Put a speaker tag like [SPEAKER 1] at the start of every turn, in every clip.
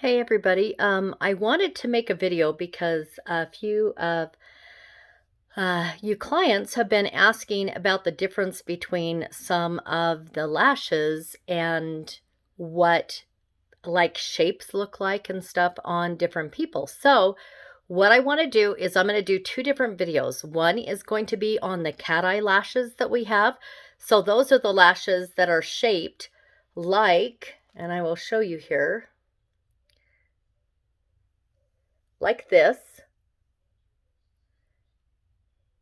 [SPEAKER 1] Hey everybody, I wanted to make a video because a few of you clients have been asking about the difference between some of the lashes and what like shapes look like and stuff on different people. So what I want to do is I'm going to do two different videos. One is going to be on the cat eye lashes that we have. So those are the lashes that are shaped like, and I will show you here, like this.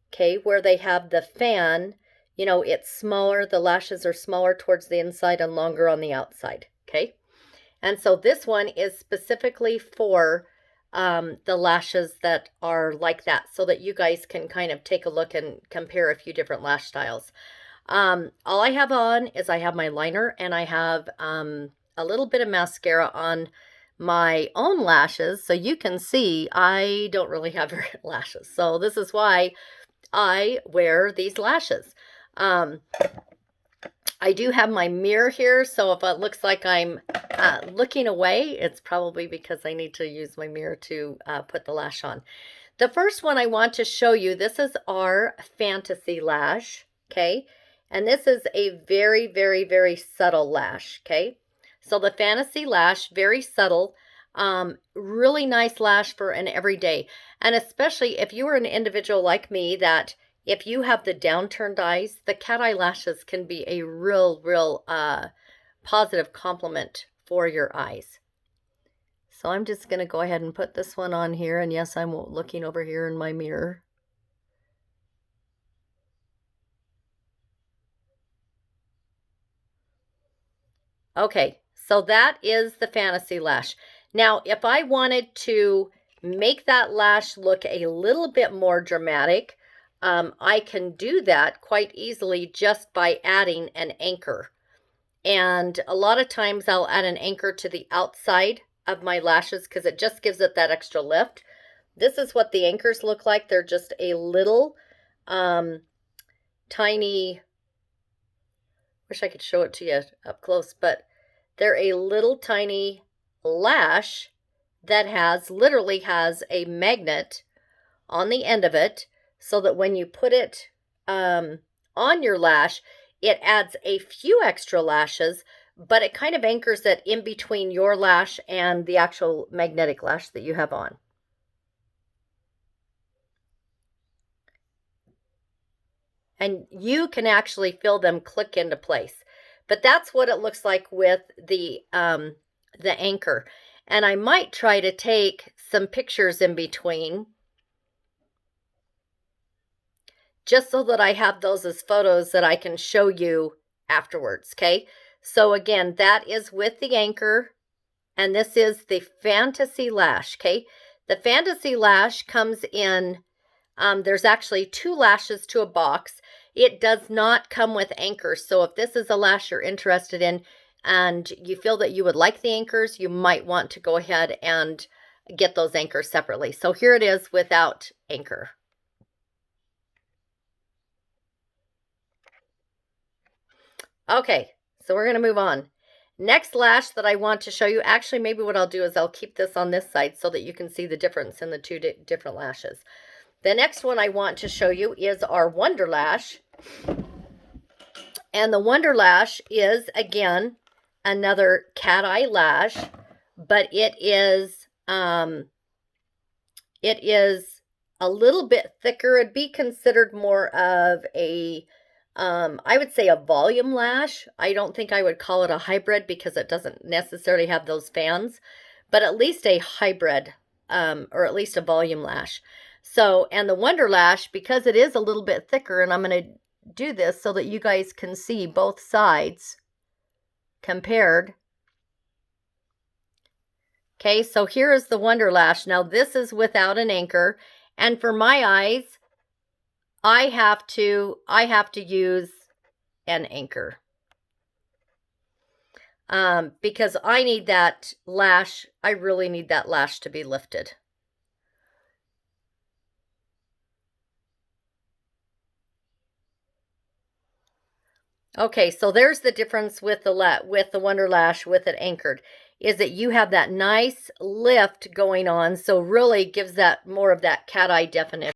[SPEAKER 1] Okay, where they have the fan, it's smaller, the lashes are smaller towards the inside and longer on the outside. Okay, and so this one is specifically for the lashes that are like that, so that you guys can kind of take a look and compare a few different lash styles. All I have on is I have my liner and I have a little bit of mascara on my own lashes, so you can see I don't really have very lashes. So this is why I wear these lashes. I do have my mirror here, so if it looks like I'm looking away, it's probably because I need to use my mirror to put the lash on. The first one I want to show you, this is our Fantasy Lash, okay? And this is a very, very, very subtle lash, okay? So the Fantasy Lash, very subtle, really nice lash for an everyday. And especially if you are an individual like me that if you have the downturned eyes, the cat eye lashes can be a real positive complement for your eyes. So I'm just going to go ahead and put this one on here. And yes, I'm looking over here in my mirror. Okay, so that is the Fantasy Lash. Now, if I wanted to make that lash look a little bit more dramatic, I can do that quite easily just by adding an anchor. And a lot of times I'll add an anchor to the outside of my lashes because it just gives it that extra lift. This is what the anchors look like. They're just a little tiny, wish I could show it to you up close, but they're a little tiny lash that literally has a magnet on the end of it, so that when you put it on your lash, it adds a few extra lashes, but it kind of anchors it in between your lash and the actual magnetic lash that you have on. And you can actually feel them click into place. But that's what it looks like with the anchor. And I might try to take some pictures in between, just so that I have those as photos that I can show you afterwards, okay? So again, that is with the anchor, and this is the Fantasy Lash, okay? The Fantasy Lash comes in, there's actually 2 lashes to a box. It does not come with anchors, so if this is a lash you're interested in and you feel that you would like the anchors, you might want to go ahead and get those anchors separately. So here it is without anchor. Okay, so we're going to move on. Next lash that I want to show you, actually maybe what I'll do is I'll keep this on this side so that you can see the difference in the two different lashes. The next one I want to show you is our Wonder Lash. And the Wonder Lash is, again, another cat eye lash, but it is a little bit thicker. It'd be considered more of a I would say a volume lash. I don't think I would call it a hybrid because it doesn't necessarily have those fans, but at least a hybrid, or at least a volume lash. So, and the Wonder Lash, because it is a little bit thicker, and I'm going to do this so that you guys can see both sides compared. Okay, so here is the Wonder Lash. Now this is without an anchor, and for my eyes, I have to use an anchor. Because I need that lash, I really need that lash to be lifted. Okay, so there's the difference with the Wonder Lash with it anchored. is that you have that nice lift going on, so really gives that more of that cat eye definition.